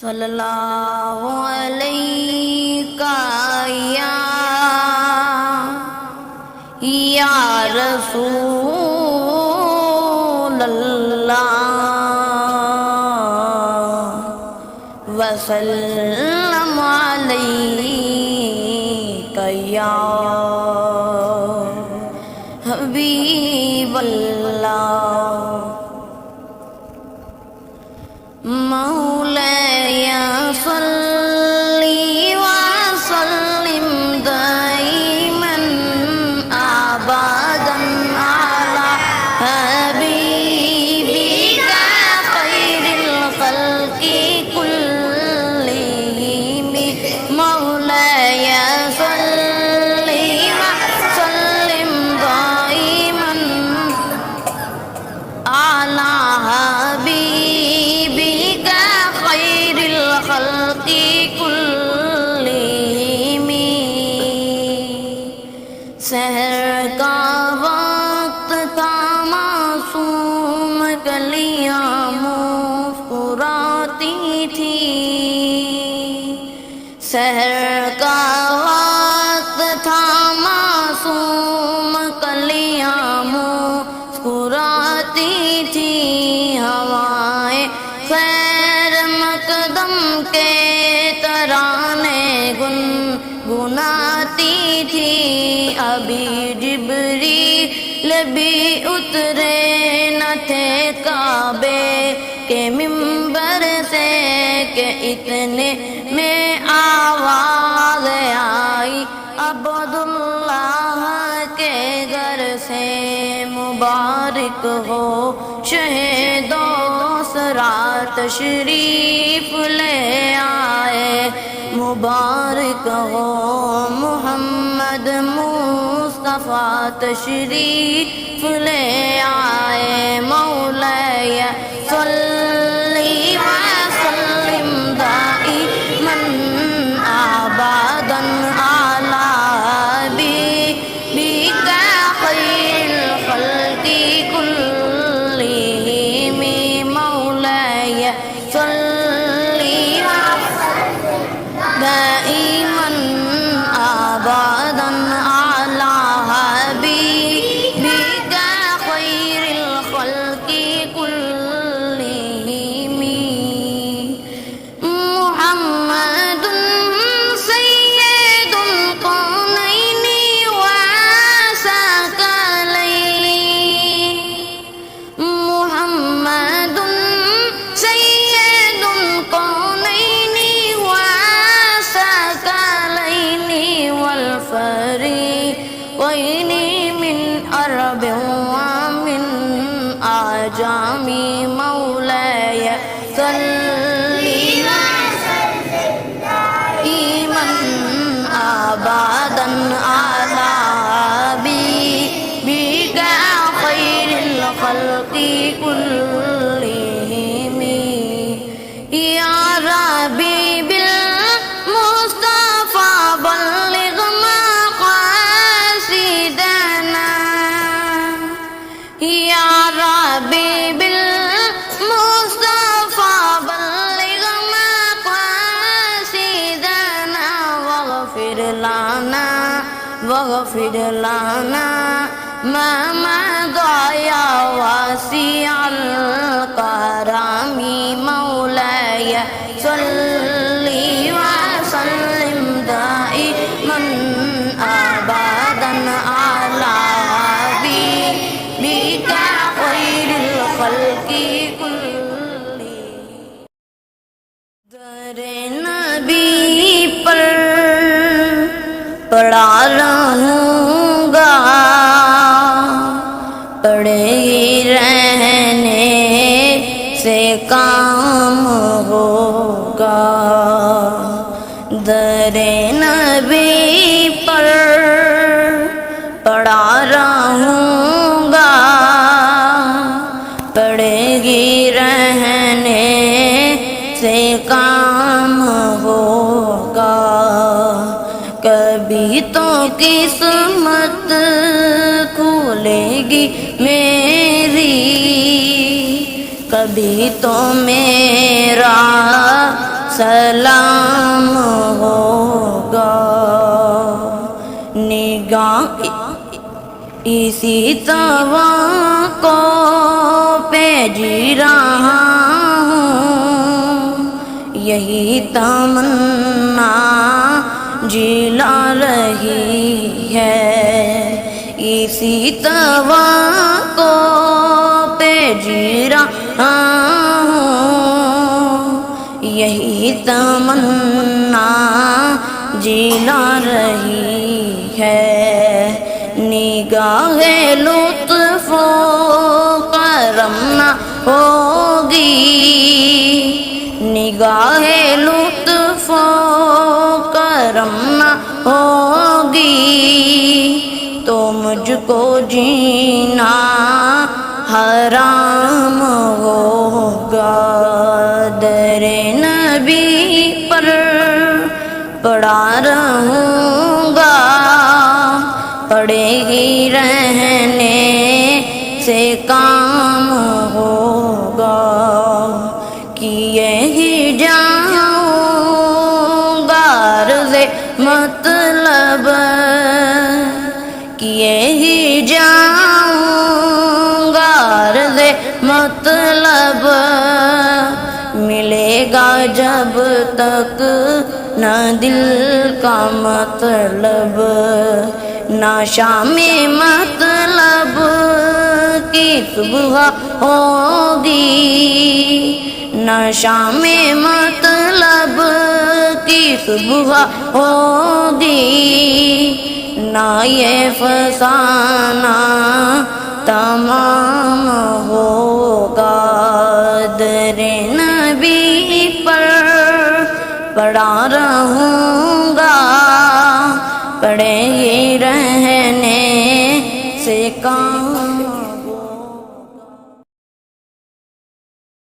صلی اللہ علیہ یا رسول اللہ وسلم علیک یا حبیب اللہ مولاي صلي وسلم دائما أبدا على حبيبك خير الخلق كلهم مولاي صلي وسلم دائما على خلق كلهم سحر کا وقت تھا معصوم کلیاں مسکراتی تھی سحر کا وقت تھا معصوم کلیاں مسکراتی تھی ہوائیں خیر مقدم کے ترانے گنگناتی تھی ابھی جبریل بھی اترے نہ تھے کعبے کے منبر سے کہ اتنے میں آواز آئی عبداللہ کے گھر سے مبارک ہو شہدوں تشریف لے آئے مبارک ہو محمد مصطفیٰ تشریف لے آئے مولاي صلی وسلم دائما ابدا على حبیبک خیر الخلق كلهم صلی دائما ابدا على حبیبک خیر الخلق كلهم محمد سید الکونین وثقلین محمد فريقين من عرب ومن أعجم مولاي صلي دائما أبدا على حبيبك خير الخلق كلهم يا ربي بالمصطفى بلغ مقاصدنا يا ربي بالمصطفى بلغ مقاصدنا واغفر لنا ما مضى يا واسع الكرم مولاي صلي وسلم دائما ابدا على حبيبك خير الخلق كلهم در نبی پر پڑا رہوں گا پڑے ہی رہنے سے کام ہوگا در نبی پر پڑا رہوں گا پڑے گی رہنے سے کام ہوگا کبھی تو قسمت کھولے گی میری کبھی تو میرا سلام ہوگا، نگاہ اسی توقع پہ جی رہا ہوں، یہی تمنا جلا رہی ہے، اسی توقع پہ جی رہا ہوں، یہی تمنا جلا رہی ہے، نگاہ لطف و کرم نہ ہوگی، نگاہ لطف و کرم نہ ہوگی، تو مجھ کو جینا حرام ہوگا، در نبی پر پڑا رہوں گا، پڑے ہی رہنے سے کام ہوگا، کیے ہی جاؤں گا عرض مطلب، کیے ہی جاؤں گا عرض مطلب، ملے گا جب تک نہ دل کا مطلب، نہ شام مطلب کی صبح ہوگی، نہ شام مطلب کی صبح ہوگی، نہ یہ فسانہ تمام ہوگا، در نبی پر پڑا رہوں گا، پڑے ہی رہنے سے کام